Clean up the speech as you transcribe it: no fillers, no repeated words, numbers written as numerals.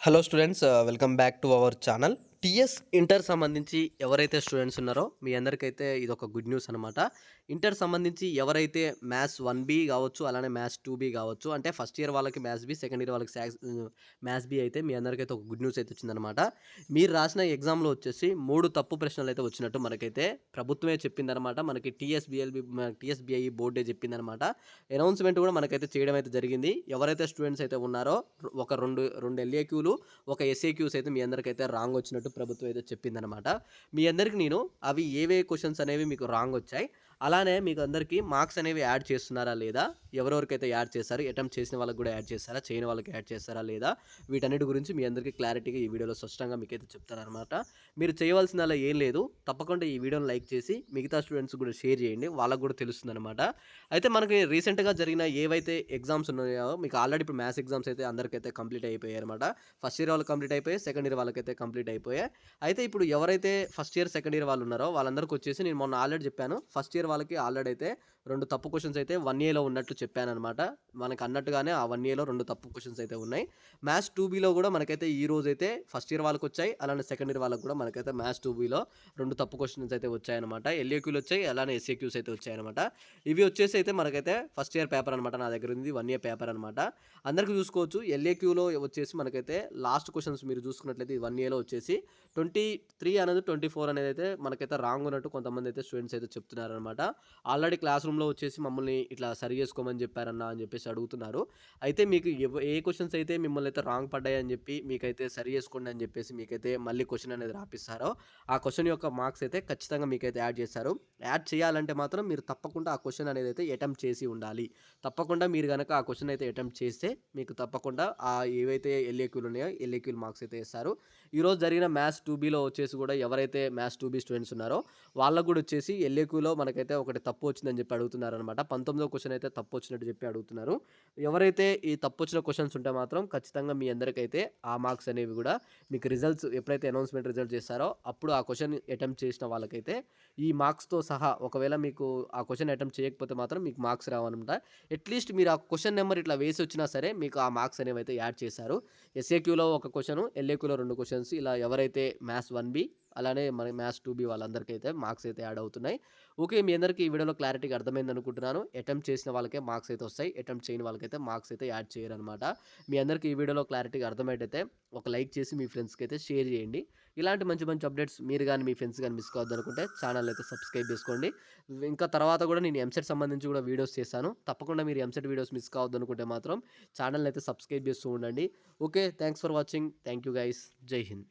Hello students, welcome back to our channel. TS inter సంబంధించి ఎవరైతే students ఉన్నారో మీ అందరికైతే ఇదొక గుడ్ న్యూస్ అనమాట. ఇంటర్ సంబంధించి ఎవరైతే మ్యాథ్స్ 1బి కావచ్చు, అలానే మ్యాథ్స్ 2బి కావచ్చు, అంటే ఫస్ట్ ఇయర్ వాళ్ళకి మ్యాథ్స్ బి, సెకండ్ ఇయర్ వాళ్ళకి మ్యాథ్స్ బి అయితే మీ అందరికైతే ఒక గుడ్ న్యూస్ అయితే వచ్చిందనమాట. మీరు రాసిన ఎగ్జామ్లో వచ్చేసి 3 తప్పు ప్రశ్నలు అయితే వచ్చినట్టు మనకైతే ప్రభుత్వమే చెప్పిందనమాట. మనకి టీఎస్బిఐ బోర్డే చెప్పిందనమాట. అనౌన్స్మెంట్ కూడా మనకైతే చేయడం అయితే జరిగింది. ఎవరైతే స్టూడెంట్స్ అయితే ఉన్నారో ఒక రెండు ఎల్ఏక్యూలు, ఒక ఎస్ఏక్యూస్ అయితే మీ అందరికైతే రాంగ్ వచ్చినట్టు ప్రభుత్వం అయితే చెప్పిందనమాట. మీ అందరికి నేను అవి ఏవే క్వశ్చన్స్ అనేవి మీకు రాంగ్ వచ్చాయి, అలానే మీకు అందరికీ మార్క్స్ అనేవి యాడ్ చేస్తున్నారా లేదా, ఎవరెవరికైతే యాడ్ చేశారు, అటెంప్ట్ చేసిన వాళ్ళకి కూడా యాడ్ చేస్తారా, చేయని వాళ్ళకి యాడ్ చేస్తారా లేదా, వీటన్నిటి గురించి మీ అందరికీ క్లారిటీగా ఈ వీడియోలో స్పష్టంగా మీకైతే చెప్తానమాట. మీరు చేయవలసిందలా ఏం లేదు, తప్పకుండా ఈ వీడియోని లైక్ చేసి మిగతా స్టూడెంట్స్ కూడా షేర్ చేయండి, వాళ్ళకు కూడా తెలుస్తుంది అనమాట. అయితే మనకి రీసెంట్గా జరిగిన ఏవైతే ఎగ్జామ్స్ ఉన్నాయో, మీకు ఆల్రెడీ ఇప్పుడు మ్యాథ్స్ ఎగ్జామ్స్ అయితే అందరికైతే కంప్లీట్ అయిపోయాయి అనమాట. ఫస్ట్ ఇయర్ వాళ్ళకి కంప్లీట్ అయిపోయాయి, సెకండ్ ఇయర్ వాళ్ళకైతే కంప్లీట్ అయిపోయాయి. అయితే ఇప్పుడు ఎవరైతే ఫస్ట్ ఇయర్ సెకండ్ ఇయర్ వాళ్ళు ఉన్నారో వాళ్ళందరికీ వచ్చేసి నేను మొన్న ఆల్రెడీ చెప్పాను, ఫస్ట్ ఇయర్ వాళ్ళకి ఆల్రెడీ అయితే 2 తప్పు క్వశ్చన్స్ అయితే 1ఏలో ఉన్నట్లు చెప్పానమాట. మనకు అన్నట్టుగానే ఆ 1ఏలో 2 తప్పు క్వశ్చన్స్ అయితే ఉన్నాయి. మ్యాథ్స్ 2బిలో కూడా మనకైతే ఈ రోజు అయితే ఫస్ట్ ఇయర్ వాళ్ళకి వచ్చాయి, అలానే సెకండ్ ఇయర్ వాళ్ళకి కూడా మనకైతే మ్యాథ్స్ 2బిలో 2 తప్పు క్వశ్చన్స్ అయితే వచ్చాయన్నమాట. ఎల్ఏక్యూలు వచ్చాయి, అలానే ఎస్ఏక్యూస్ అయితే వచ్చాయన్నమాట. ఇవి వచ్చేసి అయితే మనకైతే ఫస్ట్ ఇయర్ పేపర్ అనమాట. నా దగ్గర ఉంది 1 ఇయర్ పేపర్ అనమాట. అందరికీ చూసుకోవచ్చు. ఎల్ఏక్యూలో వచ్చేసి మనకైతే లాస్ట్ క్వశ్చన్స్ మీరు చూసుకున్నట్లయితే 1ఏలో వచ్చేసి 23 అనేది 24 అనేది అయితే మనకైతే రాంగ్ ఉన్నట్టు కొంతమంది అయితే స్టూడెంట్స్ అయితే చెప్తున్నారనమాట. ఆల్రెడీ క్లాస్ రూమ్లో వచ్చేసి మమ్మల్ని ఇట్లా సరి చేసుకోమని చెప్పారన్నా అని చెప్పేసి అడుగుతున్నారు. అయితే మీకు ఏ క్వశ్చన్స్ అయితే మిమ్మల్ని అయితే రాంగ్ పడ్డాయని చెప్పి మీకైతే సరి చేసుకోండి అని చెప్పేసి మీకైతే మళ్ళీ క్వశ్చన్ అనేది రాపిస్తారో, ఆ క్వశ్చన్ యొక్క మార్క్స్ అయితే ఖచ్చితంగా మీకైతే యాడ్ చేస్తారు. యాడ్ చేయాలంటే మాత్రం మీరు తప్పకుండా ఆ క్వశ్చన్ అనేది అయితే అటెంప్ట్ చేసి ఉండాలి. తప్పకుండా మీరు కనుక ఆ క్వశ్చన్ అయితే అటెంప్ట్ చేస్తే మీకు తప్పకుండా ఆ ఏవైతే ఎల్ఏక్యూలు ఉన్నాయో ఎల్ఏక్యూలు మార్క్స్ అయితే ఇస్తారు. ఈరోజు జరిగిన మ్యాథ్స్ 2బిలో వచ్చేసి కూడా ఎవరైతే మ్యాథ్స్ 2బి స్టూడెంట్స్ ఉన్నారో వాళ్ళకు కూడా వచ్చేసి ఎల్ఏక్యూలో మనకైతే ఒకటి తప్పు వచ్చిందని చెప్పి అడుగుతున్నారు అనమాట. 19వ క్వశ్చన్ అయితే తప్పు వచ్చినట్టు చెప్పి అడుగుతున్నారు. ఎవరైతే ఈ తప్పు వచ్చిన క్వశ్చన్స్ ఉంటే మాత్రం ఖచ్చితంగా మీ అందరికైతే ఆ మార్క్స్ అనేవి కూడా మీకు రిజల్ట్స్ ఎప్పుడైతే అనౌన్స్మెంట్ రిజల్ట్ చేస్తారో అప్పుడు ఆ క్వశ్చన్ అటెంప్ట్ చేసిన వాళ్ళకైతే ఈ మార్క్స్తో సహా, ఒకవేళ మీకు ఆ క్వశ్చన్ అటెంప్ట్ చేయకపోతే మాత్రం మీకు మార్క్స్ రావన్నమాట. అట్లీస్ట్ మీరు ఆ క్వశ్చన్ నెంబర్ ఇట్లా వేసి వచ్చినా సరే మీకు ఆ మార్క్స్ అనేవి అయితే యాడ్ చేశారు. ఎస్ఏక్యూలో ఒక క్వశ్చన్, ఎల్ఏక్యూలో 2 క్వశ్చన్స్, ఇలా ఎవరైతే మ్యాథ్స్ 1బి అలానే మన మ్యాథ్స్ 2బి వాళ్ళందరికీ అయితే మార్క్స్ అయితే యాడ్ అవుతున్నాయి. ఓకే, మీ అందరికీ ఈ వీడియోలో క్లారిటీగా అర్థమైంది అనుకుంటున్నాను. అటెంప్ట్ చేసిన వాళ్ళకే మార్క్స్ అయితే వస్తాయి, అటెంప్ట్ చేయని వాళ్ళకైతే మార్క్స్ అయితే యాడ్ చేయరనమాట. మీ అందరికీ ఈ వీడియోలో క్లారిటీగా అర్థమైతే ఒక లైక్ చేసి మీ ఫ్రెండ్స్కి అయితే షేర్ చేయండి. ఇలాంటి మంచి మంచి అప్డేట్స్ మీరు కానీ మీ ఫ్రెండ్స్ కానీ మిస్ కావద్దు అనుకుంటే ఛానల్ అయితే సబ్స్క్రైబ్ చేసుకోండి. ఇంకా తర్వాత కూడా నేను ఎంసెట్ సంబంధించి కూడా వీడియోస్ చేశాను. తప్పకుండా మీరు ఎంసెట్ వీడియోస్ మిస్ కావద్దు అనుకుంటే మాత్రం ఛానల్ అయితే సబ్స్క్రైబ్ చేస్తూ ఉండండి. Okay, thanks for watching. Thank you guys. జై హింద్.